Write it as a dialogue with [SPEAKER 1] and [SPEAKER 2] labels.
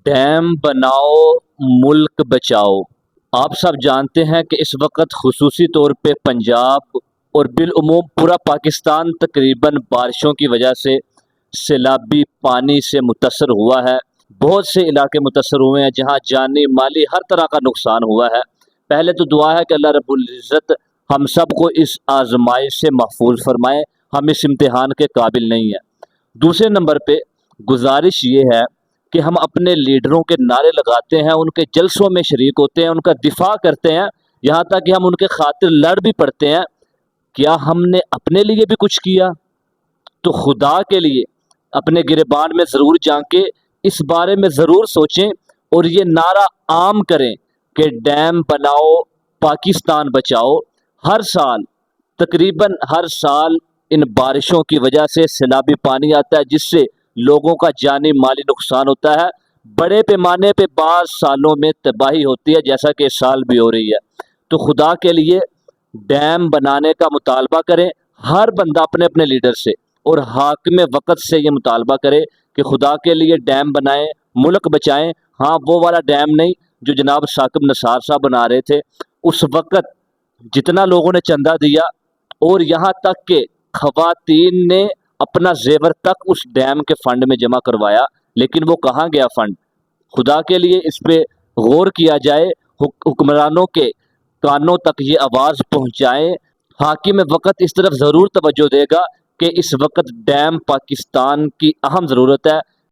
[SPEAKER 1] Dam بناؤ ملک بچاؤ۔ آپ سب جانتے ہیں کہ اس وقت خصوصی طور پہ پنجاب اور بالعموم پورا پاکستان تقریباً بارشوں کی وجہ سے سیلابی پانی سے متاثر ہوا ہے۔ بہت سے علاقے متاثر ہوئے ہیں جہاں جانی مالی ہر طرح کا نقصان ہوا ہے۔ پہلے تو دعا ہے کہ اللہ رب العزت ہم سب کو اس آزمائش سے محفوظ فرمائے، ہم اس امتحان کے قابل نہیں ہیں۔ دوسرے نمبر پہ گزارش یہ ہے کہ ہم اپنے لیڈروں کے نعرے لگاتے ہیں، ان کے جلسوں میں شریک ہوتے ہیں، ان کا دفاع کرتے ہیں، یہاں تک کہ ہم ان کے خاطر لڑ بھی پڑتے ہیں۔ کیا ہم نے اپنے لیے بھی کچھ کیا؟ تو خدا کے لیے اپنے گریبان میں ضرور جھانکیں، اس بارے میں ضرور سوچیں اور یہ نعرہ عام کریں کہ ڈیم بناؤ پاکستان بچاؤ۔ ہر سال تقریباً ہر سال ان بارشوں کی وجہ سے سیلابی پانی آتا ہے جس سے لوگوں کا جانی مالی نقصان ہوتا ہے۔ بڑے پیمانے پہ بعض سالوں میں تباہی ہوتی ہے جیسا کہ اس سال بھی ہو رہی ہے۔ تو خدا کے لیے ڈیم بنانے کا مطالبہ کریں، ہر بندہ اپنے اپنے لیڈر سے اور حاکم وقت سے یہ مطالبہ کرے کہ خدا کے لیے ڈیم بنائیں، ملک بچائیں۔ ہاں، وہ والا ڈیم نہیں جو جناب ثاقب نثار صاحب بنا رہے تھے۔ اس وقت جتنا لوگوں نے چندہ دیا اور یہاں تک کہ خواتین نے اپنا زیور تک اس ڈیم کے فنڈ میں جمع کروایا، لیکن وہ کہاں گیا فنڈ؟ خدا کے لیے اس پہ غور کیا جائے، حکمرانوں کے کانوں تک یہ آواز پہنچائیں۔ حاکم وقت اس طرف ضرور توجہ دے گا کہ اس وقت ڈیم پاکستان کی اہم ضرورت ہے۔